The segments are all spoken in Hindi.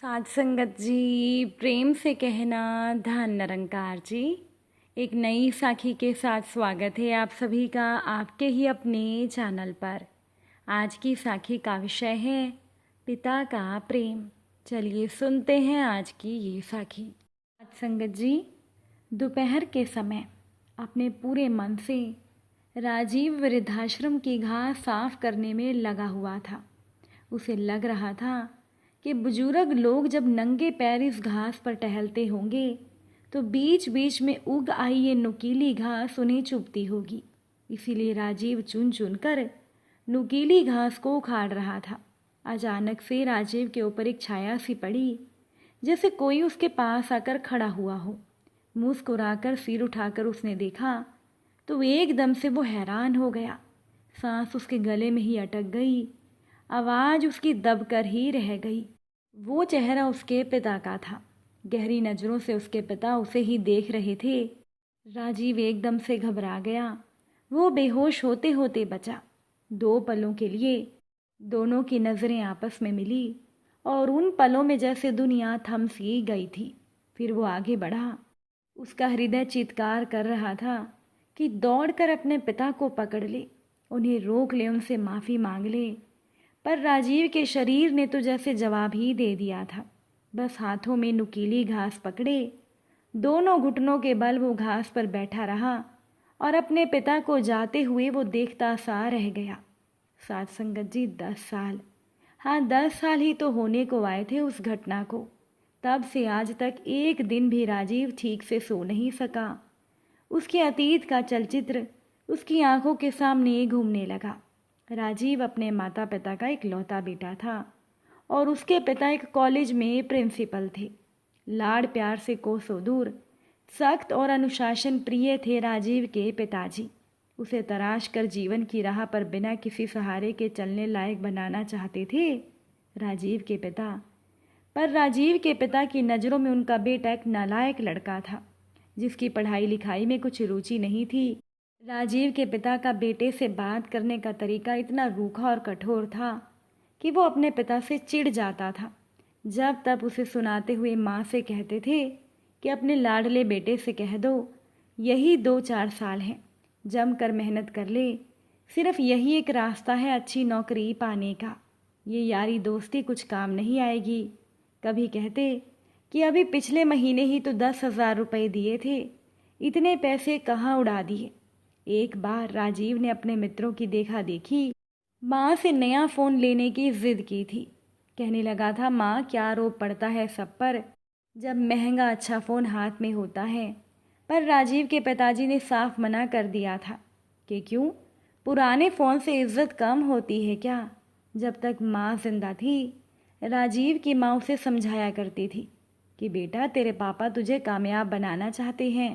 साध संगत जी, प्रेम से कहना धन निरंकार जी। एक नई साखी के साथ स्वागत है आप सभी का आपके ही अपने चैनल पर। आज की साखी का विषय है पिता का प्रेम। चलिए सुनते हैं आज की ये साखी। साध संगत जी, दोपहर के समय अपने पूरे मन से राजीव वृद्धाश्रम की घास साफ करने में लगा हुआ था। उसे लग रहा था कि बुजुर्ग लोग जब नंगे पैर इस घास पर टहलते होंगे तो बीच बीच में उग आई ये नुकीली घास उन्हें चुभती होगी। इसीलिए राजीव चुन चुन कर नुकीली घास को उखाड़ रहा था। अचानक से राजीव के ऊपर एक छाया सी पड़ी, जैसे कोई उसके पास आकर खड़ा हुआ हो। मुस्कुराकर सिर उठाकर उसने देखा तो एकदम से वो हैरान हो गया। सांस उसके गले में ही अटक गई, आवाज़ उसकी दबकर ही रह गई। वो चेहरा उसके पिता का था। गहरी नज़रों से उसके पिता उसे ही देख रहे थे। राजीव एकदम से घबरा गया। वो बेहोश होते होते बचा। 2 पलों के लिए दोनों की नज़रें आपस में मिली और उन पलों में जैसे दुनिया थम सी गई थी। फिर वो आगे बढ़ा। उसका हृदय चीत्कार कर रहा था कि दौड़कर अपने पिता को पकड़ ले, उन्हें रोक ले, उनसे माफ़ी मांग ले। पर राजीव के शरीर ने तो जैसे जवाब ही दे दिया था। बस हाथों में नुकीली घास पकड़े दोनों घुटनों के बल वो घास पर बैठा रहा और अपने पिता को जाते हुए वो देखता सा रह गया। साध संगत जी, 10 साल, हाँ 10 साल ही तो होने को आए थे उस घटना को। तब से आज तक एक दिन भी राजीव ठीक से सो नहीं सका। उसके अतीत का चलचित्र उसकी आंखों के सामने घूमने लगा। राजीव अपने माता पिता का इकलौता बेटा था और उसके पिता एक कॉलेज में प्रिंसिपल थे। लाड़ प्यार से कोसों दूर, सख्त और अनुशासन प्रिय थे राजीव के पिताजी। उसे तराश कर जीवन की राह पर बिना किसी सहारे के चलने लायक बनाना चाहते थे राजीव के पिता। पर राजीव के पिता की नज़रों में उनका बेटा एक नालायक लड़का था, जिसकी पढ़ाई लिखाई में कुछ रुचि नहीं थी। राजीव के पिता का बेटे से बात करने का तरीका इतना रूखा और कठोर था कि वो अपने पिता से चिढ़ जाता था। जब तब उसे सुनाते हुए माँ से कहते थे कि अपने लाडले बेटे से कह दो, यही 2-4 साल हैं, जमकर मेहनत कर ले, सिर्फ यही एक रास्ता है अच्छी नौकरी पाने का। ये यारी दोस्ती कुछ काम नहीं आएगी। कभी कहते कि अभी पिछले महीने ही तो 10,000 रुपये दिए थे, इतने पैसे कहाँ उड़ा दिए। एक बार राजीव ने अपने मित्रों की देखा देखी माँ से नया फ़ोन लेने की जिद की थी। कहने लगा था, माँ क्या रोब पड़ता है सब पर जब महंगा अच्छा फ़ोन हाथ में होता है। पर राजीव के पिताजी ने साफ मना कर दिया था कि क्यों, पुराने फ़ोन से इज्जत कम होती है क्या। जब तक माँ जिंदा थी राजीव की माँ उसे समझाया करती थी कि बेटा तेरे पापा तुझे कामयाब बनाना चाहते हैं।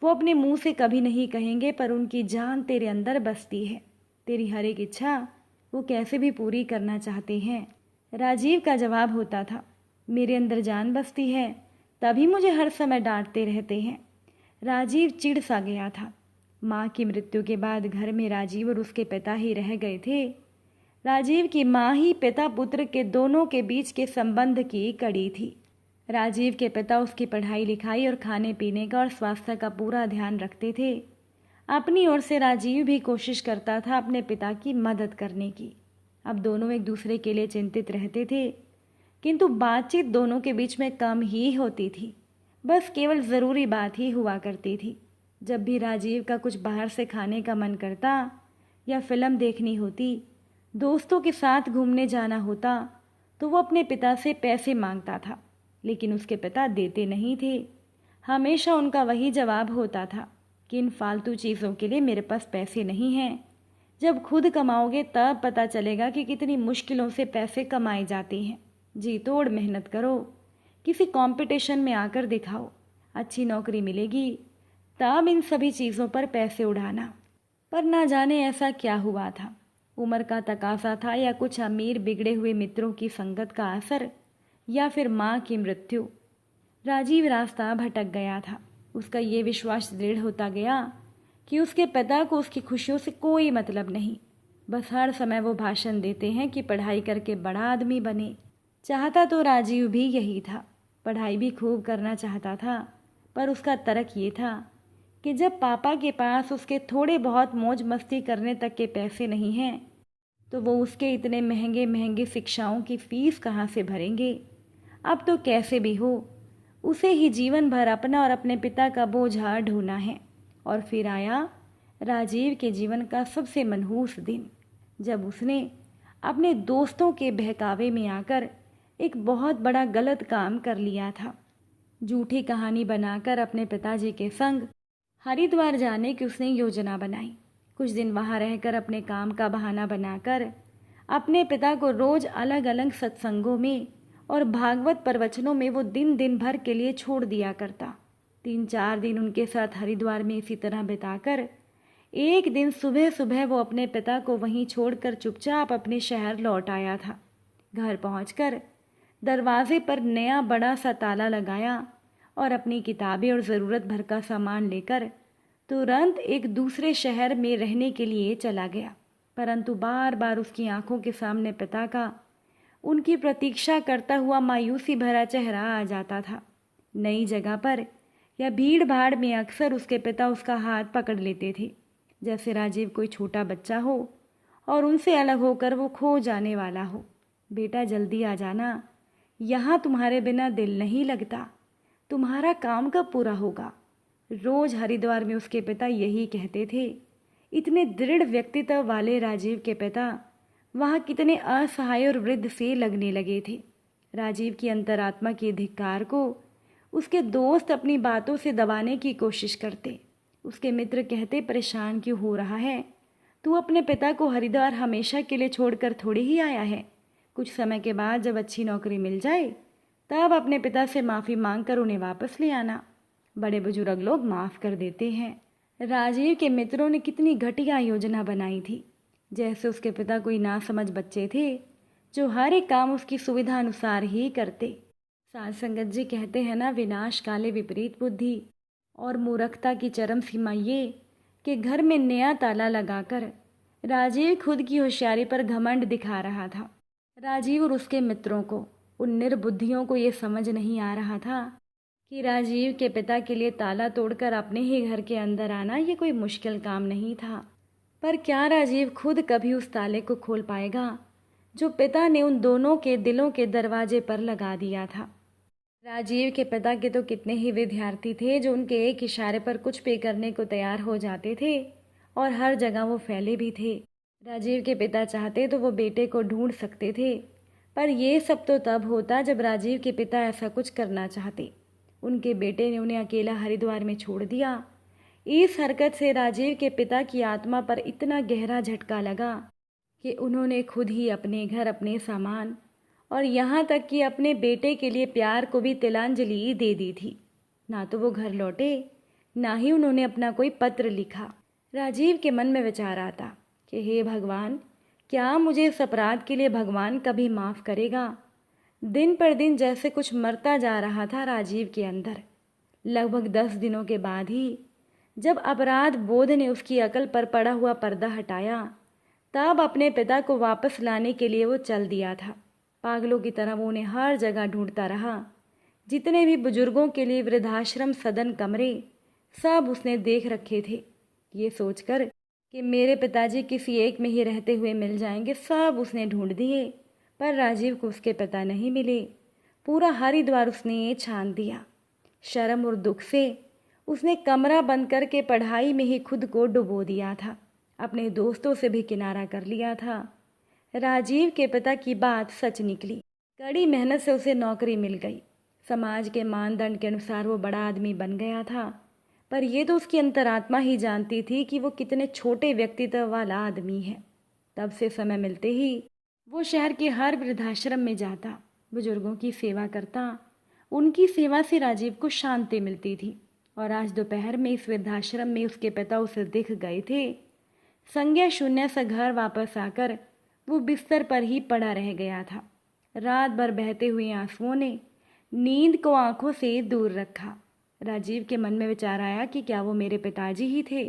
वो अपने मुंह से कभी नहीं कहेंगे, पर उनकी जान तेरे अंदर बसती है। तेरी हर एक इच्छा वो कैसे भी पूरी करना चाहते हैं। राजीव का जवाब होता था, मेरे अंदर जान बसती है तभी मुझे हर समय डांटते रहते हैं। राजीव चिढ़ सा गया था। माँ की मृत्यु के बाद घर में राजीव और उसके पिता ही रह गए थे। राजीव की माँ ही पिता पुत्र के दोनों के बीच के संबंध की कड़ी थी। राजीव के पिता उसकी पढ़ाई लिखाई और खाने पीने का और स्वास्थ्य का पूरा ध्यान रखते थे। अपनी ओर से राजीव भी कोशिश करता था अपने पिता की मदद करने की। अब दोनों एक दूसरे के लिए चिंतित रहते थे, किंतु बातचीत दोनों के बीच में कम ही होती थी। बस केवल ज़रूरी बात ही हुआ करती थी। जब भी राजीव का कुछ बाहर से खाने का मन करता या फिल्म देखनी होती, दोस्तों के साथ घूमने जाना होता, तो वो अपने पिता से पैसे मांगता था, लेकिन उसके पिता देते नहीं थे। हमेशा उनका वही जवाब होता था कि इन फालतू चीज़ों के लिए मेरे पास पैसे नहीं हैं। जब खुद कमाओगे तब पता चलेगा कि कितनी मुश्किलों से पैसे कमाए जाते हैं। जी तोड़ मेहनत करो, किसी कंपटीशन में आकर दिखाओ, अच्छी नौकरी मिलेगी, तब इन सभी चीज़ों पर पैसे उड़ाना। पर ना जाने ऐसा क्या हुआ था। उम्र का तकाजा था या कुछ अमीर बिगड़े हुए मित्रों की संगत का असर या फिर माँ की मृत्यु। राजीव रास्ता भटक गया था। उसका ये विश्वास दृढ़ होता गया कि उसके पिता को उसकी खुशियों से कोई मतलब नहीं। बस हर समय वो भाषण देते हैं कि पढ़ाई करके बड़ा आदमी बने, चाहता तो राजीव भी यही था, पढ़ाई भी खूब करना चाहता था, पर उसका तर्क ये था कि जब पापा के पास उसके थोड़े बहुत मौज मस्ती करने तक के पैसे नहीं हैं तो वो उसके इतने महंगे महंगे शिक्षाओं की फीस कहाँ से भरेंगे। अब तो कैसे भी हो उसे ही जीवन भर अपना और अपने पिता का बोझा ढोना है। और फिर आया राजीव के जीवन का सबसे मनहूस दिन, जब उसने अपने दोस्तों के बहकावे में आकर एक बहुत बड़ा गलत काम कर लिया था। झूठी कहानी बनाकर अपने पिताजी के संग हरिद्वार जाने की उसने योजना बनाई। कुछ दिन वहाँ रहकर अपने काम का बहाना बनाकर अपने पिता को रोज अलग अलग सत्संगों में और भागवत प्रवचनों में वो दिन दिन भर के लिए छोड़ दिया करता। 3-4 दिन उनके साथ हरिद्वार में इसी तरह बिताकर एक दिन सुबह सुबह वो अपने पिता को वहीं छोड़कर चुपचाप अपने शहर लौट आया था। घर पहुंचकर दरवाजे पर नया बड़ा सा ताला लगाया और अपनी किताबें और ज़रूरत भर का सामान लेकर तुरंत एक दूसरे शहर में रहने के लिए चला गया। परंतु बार बार उसकी आंखों के सामने पिता का उनकी प्रतीक्षा करता हुआ मायूसी भरा चेहरा आ जाता था। नई जगह पर या भीड़ भाड़ में अक्सर उसके पिता उसका हाथ पकड़ लेते थे, जैसे राजीव कोई छोटा बच्चा हो और उनसे अलग होकर वो खो जाने वाला हो। बेटा जल्दी आ जाना, यहाँ तुम्हारे बिना दिल नहीं लगता, तुम्हारा काम कब पूरा होगा। रोज हरिद्वार में उसके पिता यही कहते थे। इतने दृढ़ व्यक्तित्व वाले राजीव के पिता वहाँ कितने असहाय और वृद्ध से लगने लगे थे। राजीव की अंतरात्मा के धिक्कार को उसके दोस्त अपनी बातों से दबाने की कोशिश करते। उसके मित्र कहते, परेशान क्यों हो रहा है, तू अपने पिता को हरिद्वार हमेशा के लिए छोड़कर थोड़ी ही आया है। कुछ समय के बाद जब अच्छी नौकरी मिल जाए तब अपने पिता से माफ़ी मांगकर उन्हें वापस ले आना। बड़े बुजुर्ग लोग माफ़ कर देते हैं। राजीव के मित्रों ने कितनी घटिया योजना बनाई थी, जैसे उसके पिता कोई नासमझ बच्चे थे जो हर एक काम उसकी सुविधा अनुसार ही करते। साध संगत जी कहते हैं ना, विनाश काले विपरीत बुद्धि। और मूर्खता की चरम सीमा ये कि घर में नया ताला लगाकर राजीव खुद की होशियारी पर घमंड दिखा रहा था। राजीव और उसके मित्रों को, उन निर्बुद्धियों को ये समझ नहीं आ रहा था कि राजीव के पिता के लिए ताला तोड़कर अपने ही घर के अंदर आना ये कोई मुश्किल काम नहीं था। पर क्या राजीव खुद कभी उस ताले को खोल पाएगा जो पिता ने उन दोनों के दिलों के दरवाजे पर लगा दिया था। राजीव के पिता के तो कितने ही विद्यार्थी थे जो उनके एक इशारे पर कुछ भी करने को तैयार हो जाते थे और हर जगह वो फैले भी थे। राजीव के पिता चाहते तो वो बेटे को ढूंढ सकते थे, पर ये सब तो तब होता जब राजीव के पिता ऐसा कुछ करना चाहते। उनके बेटे ने उन्हें अकेला हरिद्वार में छोड़ दिया। इस हरकत से राजीव के पिता की आत्मा पर इतना गहरा झटका लगा कि उन्होंने खुद ही अपने घर, अपने सामान और यहाँ तक कि अपने बेटे के लिए प्यार को भी तिलांजलि दे दी थी। ना तो वो घर लौटे, ना ही उन्होंने अपना कोई पत्र लिखा। राजीव के मन में विचार आता कि हे भगवान, क्या मुझे इस अपराध के लिए भगवान कभी माफ़ करेगा। दिन पर दिन जैसे कुछ मरता जा रहा था राजीव के अंदर। लगभग 10 दिनों के बाद ही जब अपराध बोध ने उसकी अकल पर पड़ा हुआ पर्दा हटाया, तब अपने पिता को वापस लाने के लिए वो चल दिया था। पागलों की तरह वो उन्हें हर जगह ढूंढता रहा। जितने भी बुजुर्गों के लिए वृद्धाश्रम, सदन, कमरे सब उसने देख रखे थे। ये सोचकर कि मेरे पिताजी किसी एक में ही रहते हुए मिल जाएंगे, सब उसने ढूंढ दिए, पर राजीव को उसके पिता नहीं मिले। पूरा हरिद्वार उसने छान दिया। शर्म और दुख से उसने कमरा बंद करके पढ़ाई में ही खुद को डुबो दिया था। अपने दोस्तों से भी किनारा कर लिया था। राजीव के पिता की बात सच निकली। कड़ी मेहनत से उसे नौकरी मिल गई। समाज के मानदंड के अनुसार वो बड़ा आदमी बन गया था, पर यह तो उसकी अंतरात्मा ही जानती थी कि वो कितने छोटे व्यक्तित्व वाला आदमी है। तब से समय मिलते ही वो शहर के हर वृद्धाश्रम में जाता, बुजुर्गों की सेवा करता। उनकी सेवा से राजीव को शांति मिलती थी। और आज दोपहर में इस वृद्धाश्रम में उसके पिता उसे दिख गए थे। संज्ञा शून्य सा घर वापस आकर वो बिस्तर पर ही पड़ा रह गया था। रात भर बहते हुए आंसुओं ने नींद को आंखों से दूर रखा। राजीव के मन में विचार आया कि क्या वो मेरे पिताजी ही थे।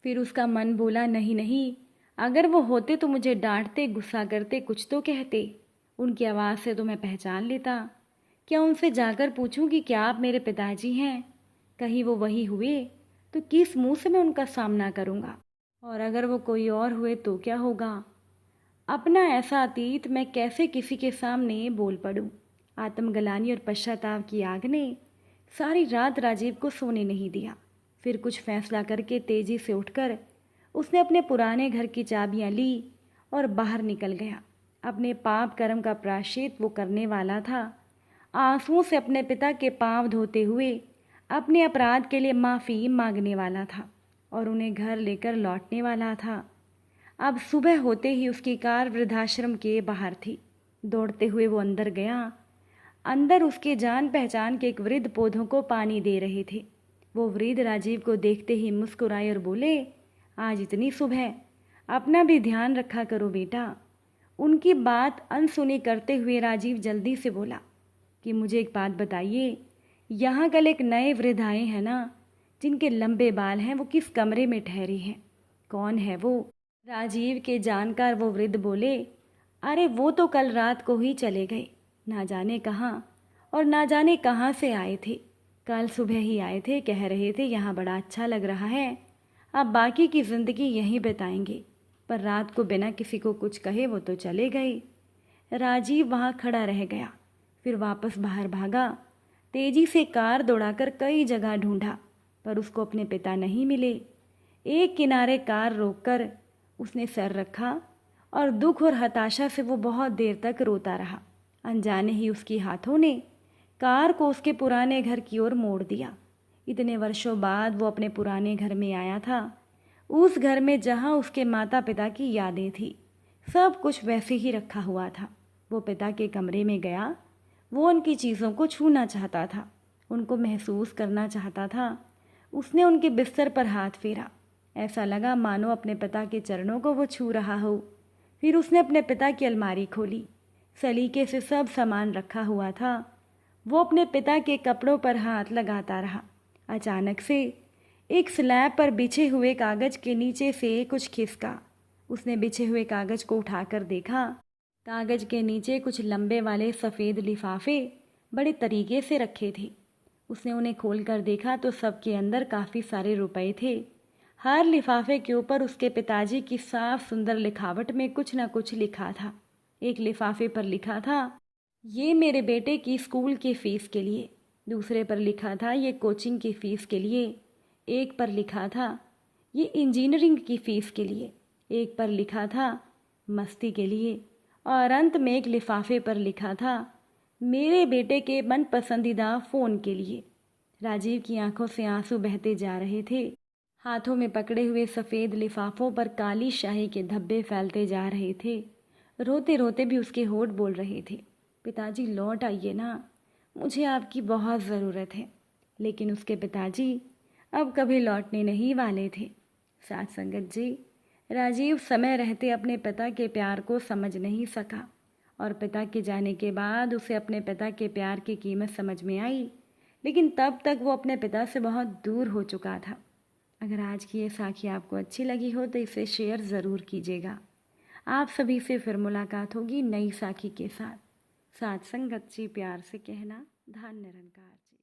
फिर उसका मन बोला, नहीं नहीं, अगर वो होते तो मुझे डांटते, गुस्सा करते, कुछ तो कहते। उनकी आवाज़ से तो मैं पहचान लेता। क्या उनसे जाकर पूछूं कि क्या आप मेरे पिताजी हैं? कहीं वो वही हुए तो किस मुंह से मैं उनका सामना करूंगा? और अगर वो कोई और हुए तो क्या होगा? अपना ऐसा अतीत मैं कैसे किसी के सामने बोल पड़ूं? आत्मग्लानि और पश्चाताप की आग ने सारी रात राजीव को सोने नहीं दिया। फिर कुछ फैसला करके तेजी से उठकर उसने अपने पुराने घर की चाबियां ली और बाहर निकल गया। अपने पाप कर्म का प्रायश्चित वो करने वाला था। आंसुओं से अपने पिता के पांव धोते हुए अपने अपराध के लिए माफ़ी मांगने वाला था और उन्हें घर लेकर लौटने वाला था। अब सुबह होते ही उसकी कार वृद्धाश्रम के बाहर थी। दौड़ते हुए वो अंदर गया। अंदर उसके जान पहचान के एक वृद्ध पौधों को पानी दे रहे थे। वो वृद्ध राजीव को देखते ही मुस्कुराए और बोले, आज इतनी सुबह, अपना भी ध्यान रखा करो बेटा। उनकी बात अनसुनी करते हुए राजीव जल्दी से बोला कि मुझे एक बात बताइए, यहाँ कल एक नए वृद्ध आए हैं ना, जिनके लंबे बाल हैं, वो किस कमरे में ठहरे हैं? कौन है वो? राजीव के जानकार वो वृद्ध बोले, अरे वो तो कल रात को ही चले गए, ना जाने कहाँ और ना जाने कहाँ से आए थे। कल सुबह ही आए थे, कह रहे थे यहाँ बड़ा अच्छा लग रहा है, अब बाकी की ज़िंदगी यहीं बिताएंगे। पर रात को बिना किसी को कुछ कहे वो तो चले गए। राजीव वहाँ खड़ा रह गया, फिर वापस बाहर भागा। तेजी से कार दौड़ाकर कई जगह ढूंढा, पर उसको अपने पिता नहीं मिले। एक किनारे कार रोककर उसने सर रखा और दुख और हताशा से वो बहुत देर तक रोता रहा। अनजाने ही उसके हाथों ने कार को उसके पुराने घर की ओर मोड़ दिया। इतने वर्षों बाद वो अपने पुराने घर में आया था, उस घर में जहाँ उसके माता पिता की यादें थी। सब कुछ वैसे ही रखा हुआ था। वो पिता के कमरे में गया। वो उनकी चीज़ों को छूना चाहता था, उनको महसूस करना चाहता था। उसने उनके बिस्तर पर हाथ फेरा। ऐसा लगा मानो अपने पिता के चरणों को वो छू रहा हो। फिर उसने अपने पिता की अलमारी खोली। सलीके से सब सामान रखा हुआ था। वो अपने पिता के कपड़ों पर हाथ लगाता रहा। अचानक से एक स्लैब पर बिछे हुए कागज के नीचे से कुछ खिसका। उसने बिछे हुए कागज को उठाकर देखा। कागज के नीचे कुछ लंबे वाले सफ़ेद लिफाफे बड़े तरीके से रखे थे। उसने उन्हें खोलकर देखा तो सबके अंदर काफ़ी सारे रुपए थे। हर लिफाफे के ऊपर उसके पिताजी की साफ सुंदर लिखावट में कुछ न कुछ लिखा था। एक लिफाफे पर लिखा था, ये मेरे बेटे की स्कूल की फ़ीस के लिए। दूसरे पर लिखा था, ये कोचिंग की फ़ीस के लिए। एक पर लिखा था, ये इंजीनियरिंग की फ़ीस के लिए। एक पर लिखा था, मस्ती के लिए। और अंत में एक लिफाफे पर लिखा था, मेरे बेटे के मन पसंदीदा फ़ोन के लिए। राजीव की आंखों से आंसू बहते जा रहे थे। हाथों में पकड़े हुए सफ़ेद लिफाफों पर काली शाही के धब्बे फैलते जा रहे थे। रोते रोते भी उसके होठ बोल रहे थे, पिताजी लौट आइए ना, मुझे आपकी बहुत ज़रूरत है। लेकिन उसके पिताजी अब कभी लौटने नहीं वाले थे। साथ संगत जी, राजीव समय रहते अपने पिता के प्यार को समझ नहीं सका और पिता के जाने के बाद उसे अपने पिता के प्यार की कीमत समझ में आई। लेकिन तब तक वो अपने पिता से बहुत दूर हो चुका था। अगर आज की ये साखी आपको अच्छी लगी हो तो इसे शेयर ज़रूर कीजिएगा। आप सभी से फिर मुलाकात होगी नई साखी के साथ। साथ संगत जी, प्यार से कहना, धन निरंकार जी।